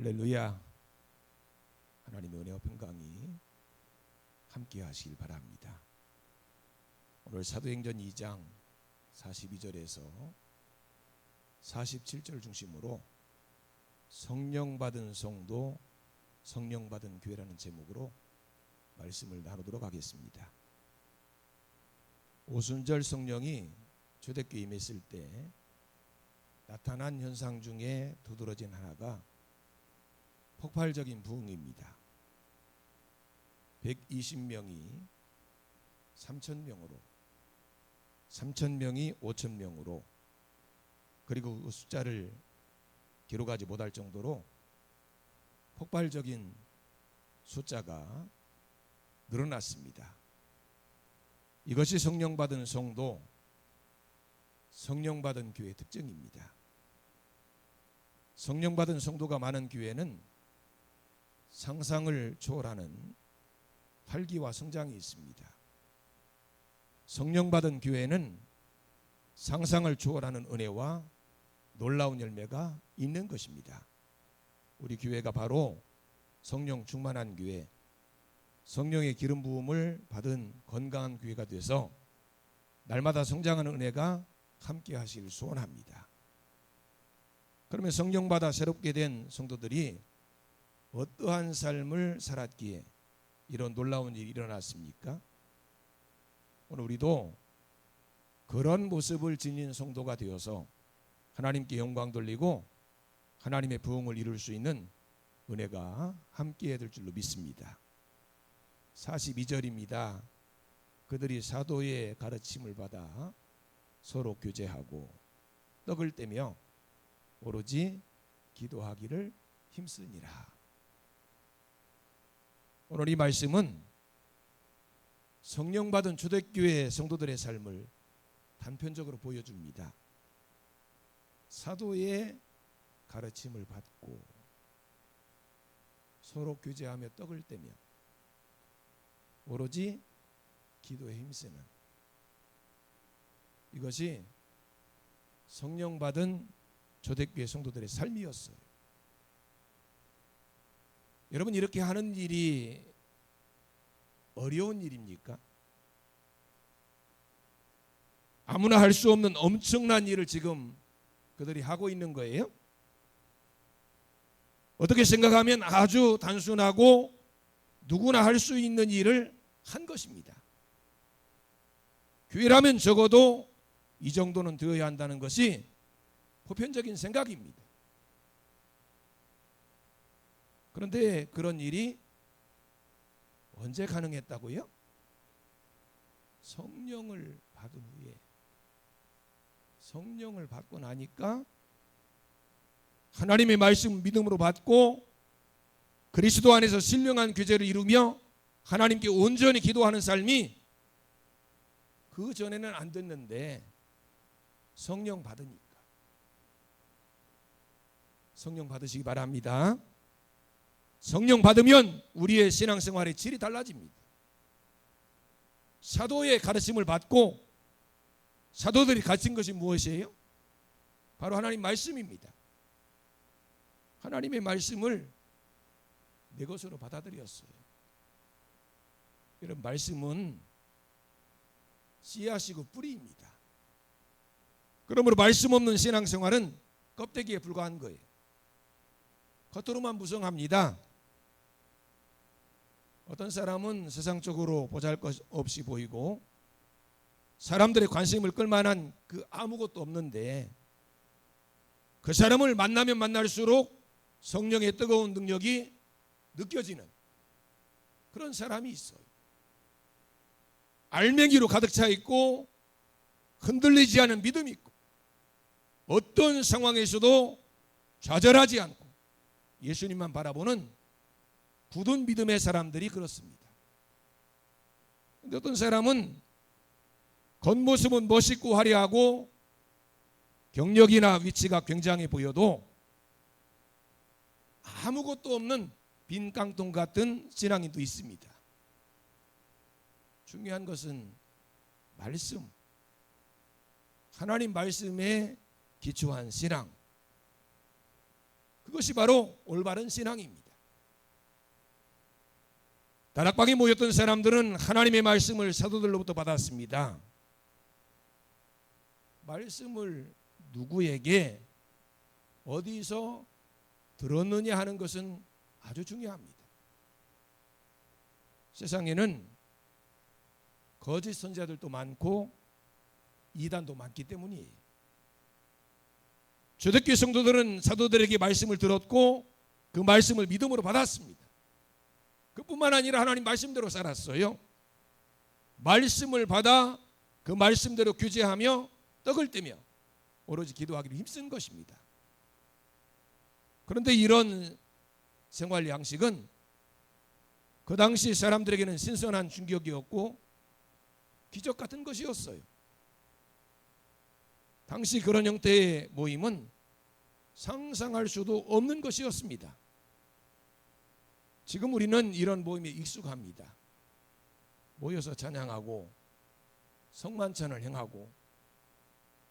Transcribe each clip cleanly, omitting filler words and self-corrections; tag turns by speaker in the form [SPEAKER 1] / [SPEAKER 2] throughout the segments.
[SPEAKER 1] 할렐루야. 하나님의 은혜와 평강이 함께 하시길 바랍니다. 오늘 사도행전 2장 42절에서 47절 중심으로 성령 받은 성도, 성령 받은 교회라는 제목으로 말씀을 나누도록 하겠습니다. 오순절 성령이 초대교회에 임했을 때 나타난 현상 중에 두드러진 하나가 폭발적인 부흥입니다. 120명이 3,000명으로, 3,000명이 5,000명으로, 그리고 그 숫자를 기록하지 못할 정도로 폭발적인 숫자가 늘어났습니다. 이것이 성령 받은 성도, 성령 받은 교회의 특징입니다. 성령 받은 성도가 많은 교회는 상상을 초월하는 활기와 성장이 있습니다. 성령 받은 교회는 상상을 초월하는 은혜와 놀라운 열매가 있는 것입니다. 우리 교회가 바로 성령 충만한 교회, 성령의 기름 부음을 받은 건강한 교회가 돼서 날마다 성장하는 은혜가 함께 하시길 소원합니다. 그러면 성령 받아 새롭게 된 성도들이 어떠한 삶을 살았기에 이런 놀라운 일이 일어났습니까? 오늘 우리도 그런 모습을 지닌 성도가 되어서 하나님께 영광 돌리고 하나님의 부흥을 이룰 수 있는 은혜가 함께 될 줄로 믿습니다. 42절입니다. 그들이 사도의 가르침을 받아 서로 교제하고 떡을 떼며 오로지 기도하기를 힘쓰니라. 오늘 이 말씀은 성령 받은 초대교회 성도들의 삶을 단편적으로 보여줍니다. 사도의 가르침을 받고 서로 교제하며 떡을 떼며 오로지 기도에 힘쓰는, 이것이 성령 받은 초대교회 성도들의 삶이었어요. 여러분, 이렇게 하는 일이 어려운 일입니까? 아무나 할 수 없는 엄청난 일을 지금 그들이 하고 있는 거예요? 어떻게 생각하면 아주 단순하고 누구나 할 수 있는 일을 한 것입니다. 교회라면 적어도 이 정도는 되어야 한다는 것이 보편적인 생각입니다. 그런데 그런 일이 언제 가능했다고요? 성령을 받은 후에, 성령을 받고 나니까 하나님의 말씀 믿음으로 받고 그리스도 안에서 신령한 교제를 이루며 하나님께 온전히 기도하는 삶이 그 전에는 안 됐는데 성령 받으니까. 성령 받으시기 바랍니다. 성령 받으면 우리의 신앙생활의 질이 달라집니다. 사도의 가르침을 받고 사도들이 가르친 것이 무엇이에요? 바로 하나님 말씀입니다. 하나님의 말씀을 내 것으로 받아들였어요. 이런 말씀은 씨앗이고 뿌리입니다. 그러므로 말씀 없는 신앙생활은 껍데기에 불과한 거예요. 겉으로만 무성합니다. 어떤 사람은 세상적으로 보잘것없이 보이고 사람들의 관심을 끌만한 그 아무것도 없는데 그 사람을 만나면 만날수록 성령의 뜨거운 능력이 느껴지는 그런 사람이 있어요. 알맹이로 가득 차 있고 흔들리지 않은 믿음이 있고 어떤 상황에서도 좌절하지 않고 예수님만 바라보는 굳은 믿음의 사람들이 그렇습니다. 그런데 어떤 사람은 겉모습은 멋있고 화려하고 경력이나 위치가 굉장해 보여도 아무것도 없는 빈 깡통 같은 신앙인도 있습니다. 중요한 것은 말씀, 하나님 말씀에 기초한 신앙, 그것이 바로 올바른 신앙입니다. 다락방에 모였던 사람들은 하나님의 말씀을 사도들로부터 받았습니다. 말씀을 누구에게 어디서 들었느냐 하는 것은 아주 중요합니다. 세상에는 거짓 선지자들도 많고 이단도 많기 때문이에요. 초대교회 성도들은 사도들에게 말씀을 들었고 그 말씀을 믿음으로 받았습니다. 그뿐만 아니라 하나님 말씀대로 살았어요. 말씀을 받아 그 말씀대로 규제하며 떡을 떼며 오로지 기도하기를 힘쓴 것입니다. 그런데 이런 생활 양식은 그 당시 사람들에게는 신선한 충격이었고 기적 같은 것이었어요. 당시 그런 형태의 모임은 상상할 수도 없는 것이었습니다. 지금 우리는 이런 모임에 익숙합니다. 모여서 찬양하고 성만찬을 행하고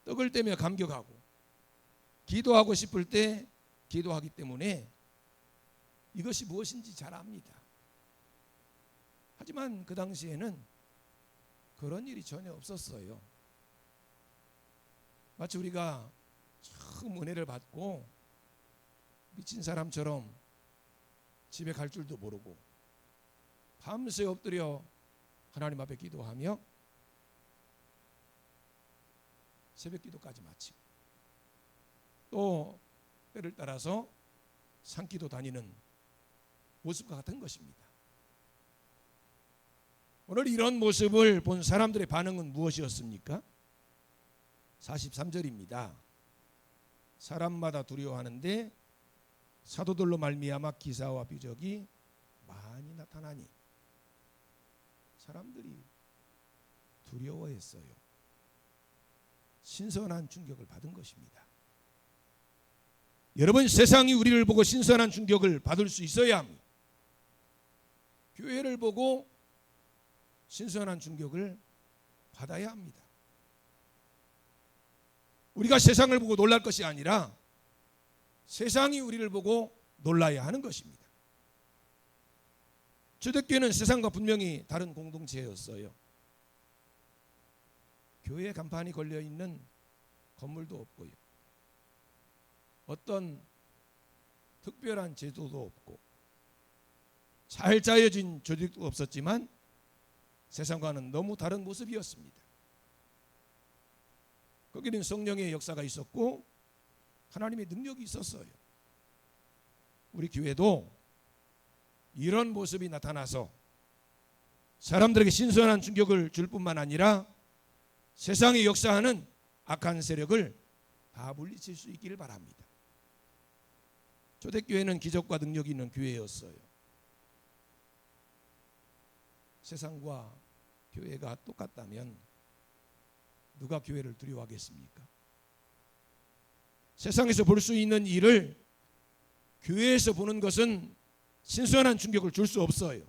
[SPEAKER 1] 떡을 떼며 감격하고 기도하고 싶을 때 기도하기 때문에 이것이 무엇인지 잘 압니다. 하지만 그 당시에는 그런 일이 전혀 없었어요. 마치 우리가 처음 은혜를 받고 미친 사람처럼 집에 갈 줄도 모르고 밤새 엎드려 하나님 앞에 기도하며 새벽 기도까지 마치고 또 때를 따라서 산기도 다니는 모습과 같은 것입니다. 오늘 이런 모습을 본 사람들의 반응은 무엇이었습니까? 43절입니다. 사람마다 두려워하는데 사도들로 말미암아 기사와 비적이 많이 나타나니 사람들이 두려워했어요. 신선한 충격을 받은 것입니다. 여러분, 세상이 우리를 보고 신선한 충격을 받을 수 있어야 합니다. 교회를 보고 신선한 충격을 받아야 합니다. 우리가 세상을 보고 놀랄 것이 아니라 세상이 우리를 보고 놀라야 하는 것입니다. 초대교회는 세상과 분명히 다른 공동체였어요. 교회 간판이 걸려있는 건물도 없고요. 어떤 특별한 제도도 없고 잘 짜여진 조직도 없었지만 세상과는 너무 다른 모습이었습니다. 거기는 성령의 역사가 있었고 하나님의 능력이 있었어요. 우리 교회도 이런 모습이 나타나서 사람들에게 신선한 충격을 줄 뿐만 아니라 세상에 역사하는 악한 세력을 다 물리칠 수 있기를 바랍니다. 초대교회는 기적과 능력이 있는 교회였어요. 세상과 교회가 똑같다면 누가 교회를 두려워하겠습니까? 세상에서 볼 수 있는 일을 교회에서 보는 것은 신선한 충격을 줄 수 없어요.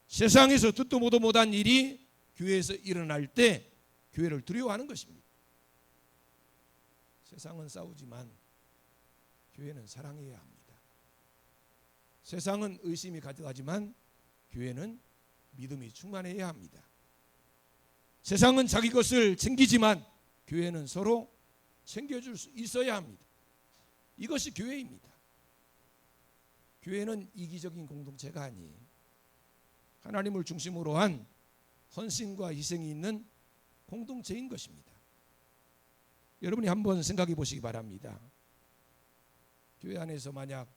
[SPEAKER 1] 세상에서 듣도 보도 못한 일이 교회에서 일어날 때 교회를 두려워하는 것입니다. 세상은 싸우지만 교회는 사랑해야 합니다. 세상은 의심이 가득하지만 교회는 믿음이 충만해야 합니다. 세상은 자기 것을 챙기지만 교회는 서로 챙겨줄 수 있어야 합니다. 이것이 교회입니다. 교회는 이기적인 공동체가 아니에요. 하나님을 중심으로 한 헌신과 희생이 있는 공동체인 것입니다. 여러분이 한번 생각해 보시기 바랍니다. 교회 안에서 만약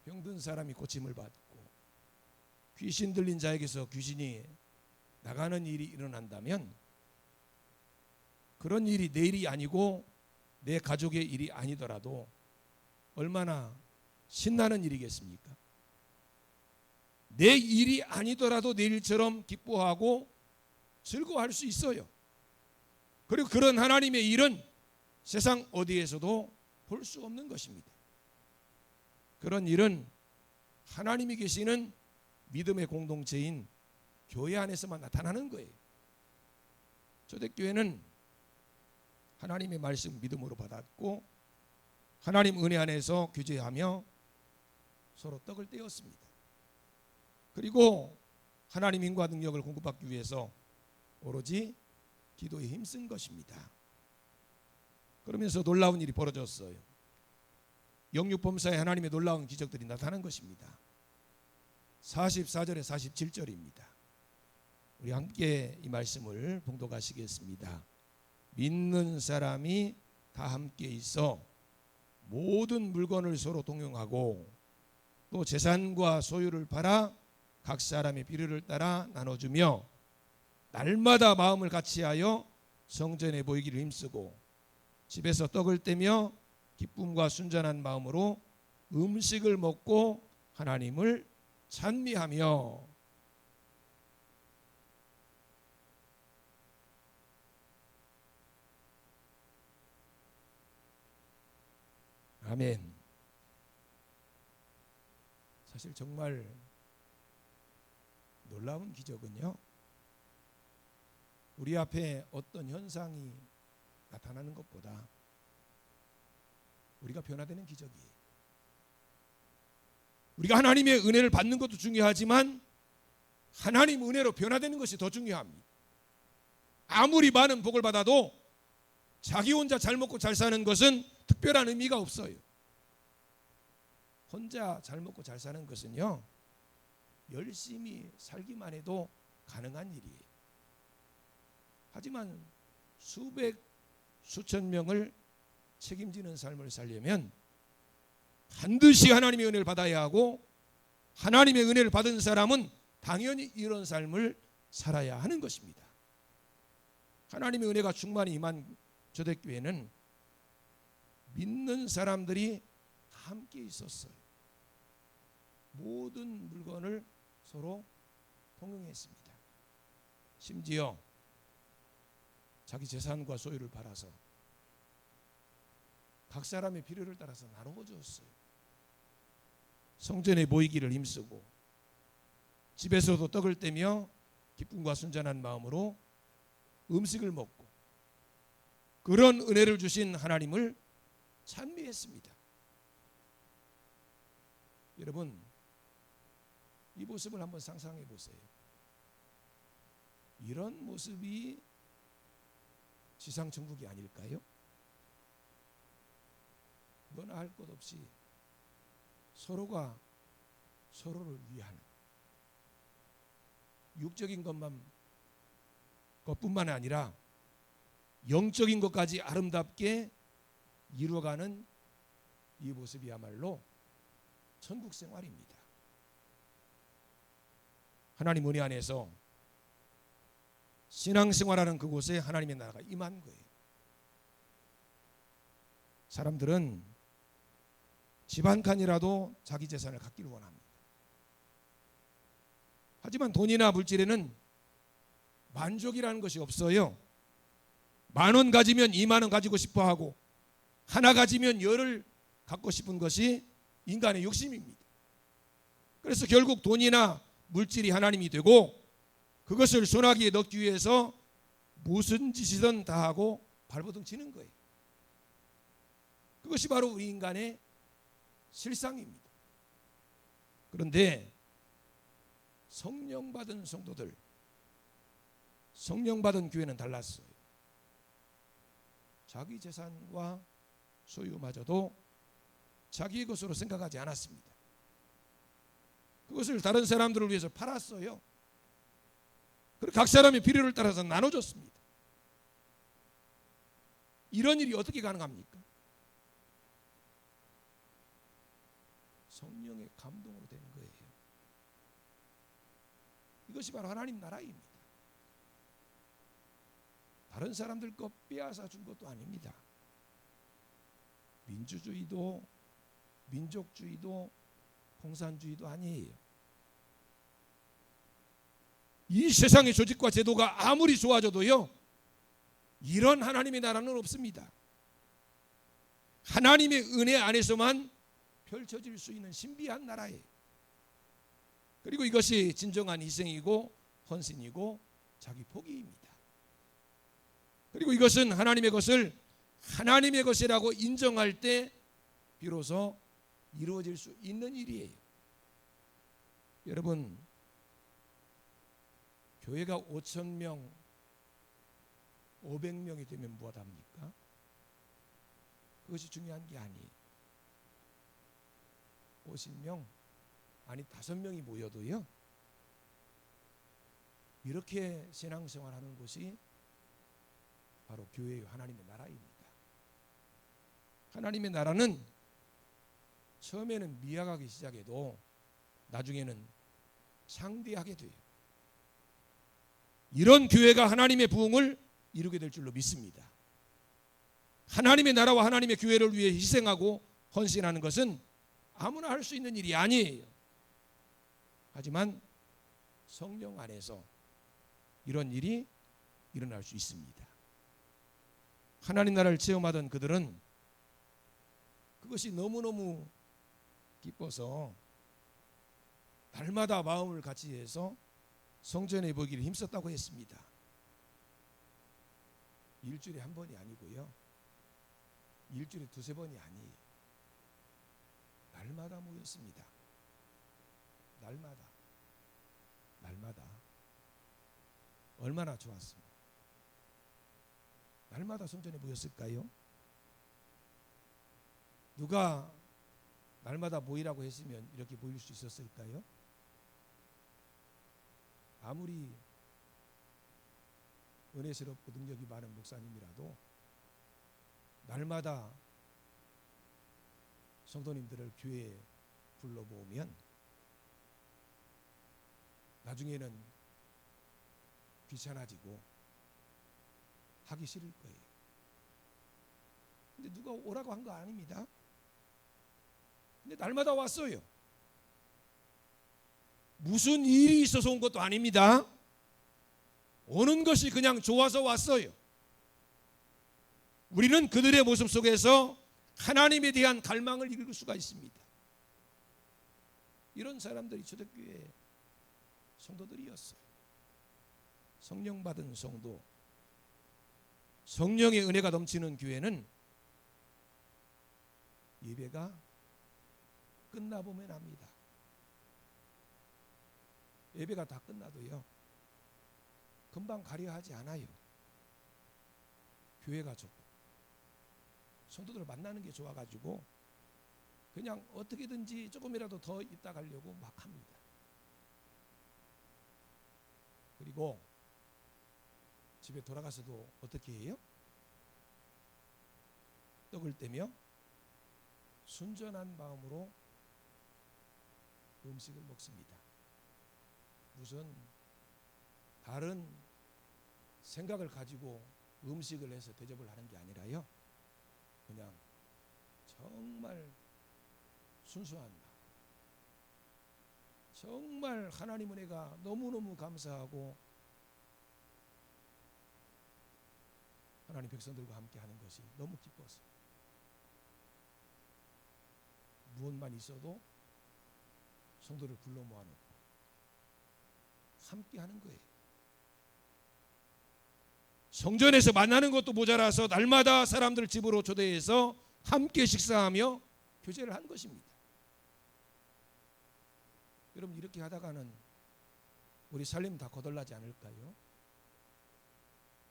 [SPEAKER 1] 병든 사람이 고침을 받고 귀신 들린 자에게서 귀신이 나가는 일이 일어난다면 그런 일이 내 일이 아니고 내 가족의 일이 아니더라도 얼마나 신나는 일이겠습니까? 내 일이 아니더라도 내 일처럼 기뻐하고 즐거워할 수 있어요. 그리고 그런 하나님의 일은 세상 어디에서도 볼 수 없는 것입니다. 그런 일은 하나님이 계시는 믿음의 공동체인 교회 안에서만 나타나는 거예요. 초대교회는 하나님의 말씀 믿음으로 받았고 하나님 은혜 안에서 교제하며 서로 떡을 떼었습니다. 그리고 하나님 힘과 능력을 공급받기 위해서 오로지 기도에 힘쓴 것입니다. 그러면서 놀라운 일이 벌어졌어요. 영육범사에 하나님의 놀라운 기적들이 나타난 것입니다. 44절에 47절입니다. 우리 함께 이 말씀을 봉독하시겠습니다. 믿는 사람이 다 함께 있어 모든 물건을 서로 동용하고 또 재산과 소유를 팔아 각 사람의 필요를 따라 나눠주며 날마다 마음을 같이하여 성전에 모이기를 힘쓰고 집에서 떡을 떼며 기쁨과 순전한 마음으로 음식을 먹고 하나님을 찬미하며. 아멘. 사실 정말 놀라운 기적은요, 우리 앞에 어떤 현상이 나타나는 것보다 우리가 변화되는 기적이에요. 우리가 하나님의 은혜를 받는 것도 중요하지만 하나님 은혜로 변화되는 것이 더 중요합니다. 아무리 많은 복을 받아도 자기 혼자 잘 먹고 잘 사는 것은 특별한 의미가 없어요. 혼자 잘 먹고 잘 사는 것은요, 열심히 살기만 해도 가능한 일이에요. 하지만 수백 수천 명을 책임지는 삶을 살려면 반드시 하나님의 은혜를 받아야 하고, 하나님의 은혜를 받은 사람은 당연히 이런 삶을 살아야 하는 것입니다. 하나님의 은혜가 충만히 임한 초대교회는 믿는 사람들이 함께 있었어요. 모든 물건을 서로 통용했습니다. 심지어 자기 재산과 소유를 팔아서 각 사람의 필요를 따라서 나누어 주었어요. 성전에 모이기를 힘쓰고 집에서도 떡을 떼며 기쁨과 순전한 마음으로 음식을 먹고 그런 은혜를 주신 하나님을 찬미했습니다. 여러분, 이 모습을 한번 상상해 보세요. 이런 모습이 지상천국이 아닐까요? 너나 할 것 없이 서로가 서로를 위하는, 육적인 것뿐만 아니라 영적인 것까지 아름답게 이루어가는 이 모습이야말로 천국 생활입니다. 하나님 은혜 안에서 신앙생활하는 그곳에 하나님의 나라가 임한 거예요. 사람들은 집 한 칸이라도 자기 재산을 갖기를 원합니다. 하지만 돈이나 물질에는 만족이라는 것이 없어요. 10,000원 가지면 20,000원 가지고 싶어 하고, 하나 가지면 열을 갖고 싶은 것이 인간의 욕심입니다. 그래서 결국 돈이나 물질이 하나님이 되고, 그것을 손아귀에 넣기 위해서 무슨 짓이든 다 하고 발버둥 치는 거예요. 그것이 바로 우리 인간의 실상입니다. 그런데 성령 받은 성도들, 성령 받은 교회는 달랐어요. 자기 재산과 소유마저도 자기의 것으로 생각하지 않았습니다. 그것을 다른 사람들을 위해서 팔았어요. 그리고 각 사람의 필요를 따라서 나눠줬습니다. 이런 일이 어떻게 가능합니까? 성령의 감동으로 된 거예요. 이것이 바로 하나님 나라입니다. 다른 사람들 것 빼앗아 준 것도 아닙니다. 민주주의도 민족주의도 공산주의도 아니에요. 이 세상의 조직과 제도가 아무리 좋아져도요, 이런 하나님의 나라는 없습니다. 하나님의 은혜 안에서만 펼쳐질 수 있는 신비한 나라예요. 그리고 이것이 진정한 희생이고 헌신이고 자기 포기입니다. 그리고 이것은 하나님의 것을 하나님의 것이라고 인정할 때 비로소 이루어질 수 있는 일이에요. 여러분, 교회가 5,000명, 500명이 되면 무엇합니까? 그것이 중요한 게 아니에요. 50명, 아니 5명이 모여도요, 이렇게 신앙생활하는 곳이 바로 교회의 하나님의 나라입니다. 하나님의 나라는 처음에는 미약하기 시작해도 나중에는 창대하게 돼요. 이런 교회가 하나님의 부흥을 이루게 될 줄로 믿습니다. 하나님의 나라와 하나님의 교회를 위해 희생하고 헌신하는 것은 아무나 할 수 있는 일이 아니에요. 하지만 성령 안에서 이런 일이 일어날 수 있습니다. 하나님 나라를 체험하던 그들은 그것이 너무너무 기뻐서 날마다 마음을 같이 해서 성전에 보기를 힘썼다고 했습니다. 일주일에 한 번이 아니고요, 일주일에 2-3번이 아니에요. 날마다 모였습니다. 날마다 얼마나 좋았습니까? 날마다 성전에 모였을까요? 누가 날마다 모이라고 했으면 이렇게 모일 수 있었을까요? 아무리 은혜스럽고 능력이 많은 목사님이라도 날마다 성도님들을 교회에 불러 모으면 나중에는 귀찮아지고 하기 싫을 거예요. 근데 누가 오라고 한 거 아닙니다. 근데 날마다 왔어요. 무슨 일이 있어서 온 것도 아닙니다. 오는 것이 그냥 좋아서 왔어요. 우리는 그들의 모습 속에서 하나님에 대한 갈망을 읽을 수가 있습니다. 이런 사람들이 초대교회 성도들이었어요. 성령 받은 성도, 성령의 은혜가 넘치는 교회는 예배가 끝나보면 합니다. 예배가 다 끝나도요, 금방 가려 하지 않아요. 교회가 좋고 성도들을 만나는 게 좋아가지고 그냥 어떻게든지 조금이라도 더 있다 가려고 막 합니다. 그리고 집에 돌아가서도 어떻게 해요? 떡을 떼며 순전한 마음으로 음식을 먹습니다. 무슨 다른 생각을 가지고 음식을 해서 대접을 하는 게 아니라요, 그냥 정말 순수한 마음, 정말 하나님 은혜가 너무너무 감사하고 하나님 백성들과 함께 하는 것이 너무 기뻐서 무엇만 있어도 성도를 불러 모아놓고 함께 하는 거예요. 성전에서 만나는 것도 모자라서 날마다 사람들을 집으로 초대해서 함께 식사하며 교제를 한 것입니다. 여러분, 이렇게 하다가는 우리 살림 다 거덜나지 않을까요?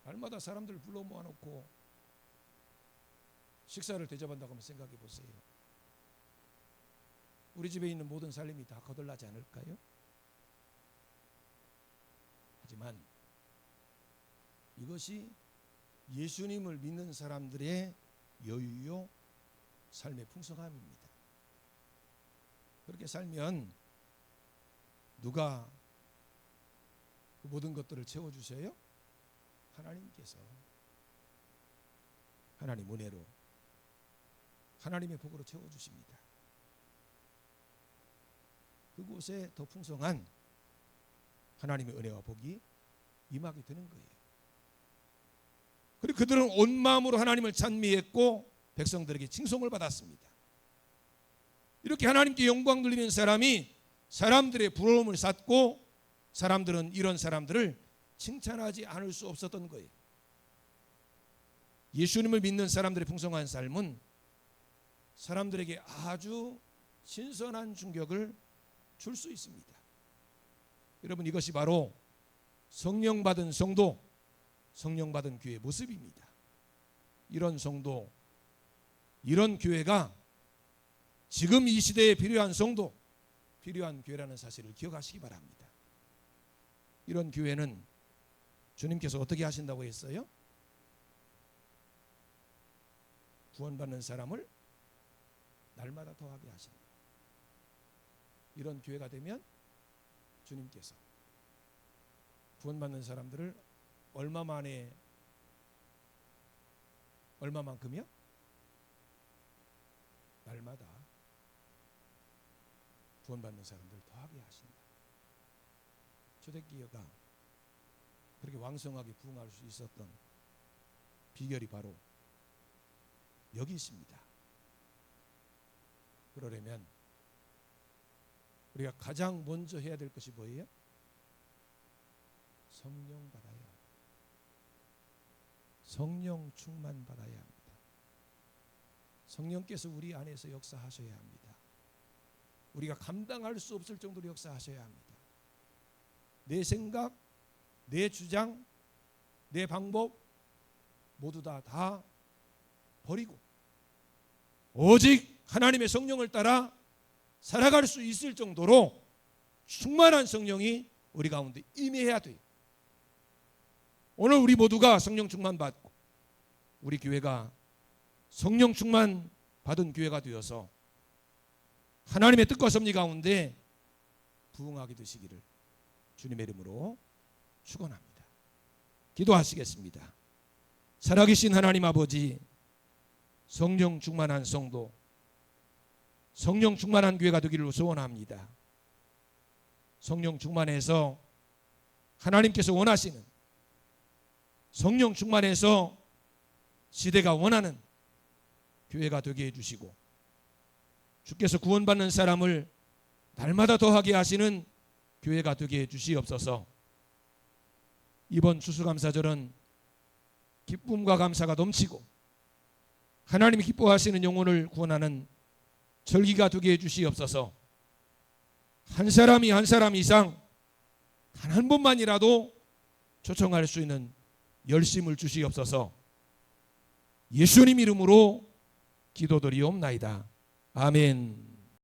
[SPEAKER 1] 날마다 사람들을 불러 모아놓고 식사를 대접한다고 하면 생각해 보세요. 우리 집에 있는 모든 살림이 다 거덜나지 않을까요? 하지만 이것이 예수님을 믿는 사람들의 여유요 삶의 풍성함입니다. 그렇게 살면 누가 그 모든 것들을 채워주세요? 하나님께서 하나님 은혜로 하나님의 복으로 채워주십니다. 그곳에 더 풍성한 하나님의 은혜와 복이 임하게 되는 거예요. 그리고 그들은 온 마음으로 하나님을 찬미했고 백성들에게 칭송을 받았습니다. 이렇게 하나님께 영광 돌리는 사람이 사람들의 부러움을 샀고 사람들은 이런 사람들을 칭찬하지 않을 수 없었던 거예요. 예수님을 믿는 사람들의 풍성한 삶은 사람들에게 아주 신선한 충격을 줄 수 있습니다. 여러분, 이것이 바로 성령 받은 성도, 성령 받은 교회의 모습입니다. 이런 성도, 이런 교회가 지금 이 시대에 필요한 성도, 필요한 교회라는 사실을 기억하시기 바랍니다. 이런 교회는 주님께서 어떻게 하신다고 했어요? 구원받는 사람을 날마다 더하게 하신다. 이런 교회가 되면 주님께서 구원받는 사람들을 얼마만큼이요? 날마다 구원받는 사람들을 더하게 하신다. 초대교회가 그렇게 왕성하게 부흥할 수 있었던 비결이 바로 여기 있습니다. 그러려면 우리가 가장 먼저 해야 될 것이 뭐예요? 성령 받아야 합니다. 성령 충만 받아야 합니다. 성령께서 우리 안에서 역사하셔야 합니다. 우리가 감당할 수 없을 정도로 역사하셔야 합니다. 내 생각, 내 주장, 내 방법 모두 다 버리고 오직 하나님의 성령을 따라 살아갈 수 있을 정도로 충만한 성령이 우리 가운데 임해야 돼요. 오늘 우리 모두가 성령 충만 받고 우리 교회가 성령 충만 받은 교회가 되어서 하나님의 뜻과 섭리 가운데 부응하게 되시기를 주님의 이름으로 축원합니다. 기도하시겠습니다. 살아계신 하나님 아버지, 성령 충만한 성도, 성령 충만한 교회가 되기를 소원합니다. 성령 충만해서 하나님께서 원하시는, 성령 충만해서 시대가 원하는 교회가 되게 해주시고, 주께서 구원받는 사람을 날마다 더하게 하시는 교회가 되게 해주시옵소서. 이번 추수감사절은 기쁨과 감사가 넘치고 하나님이 기뻐하시는 영혼을 구원하는 절기가 되게 해주시옵소서. 한 사람이 한 사람 이상 단 한 번만이라도 초청할 수 있는 열심을 주시옵소서. 예수님 이름으로 기도드리옵나이다. 아멘.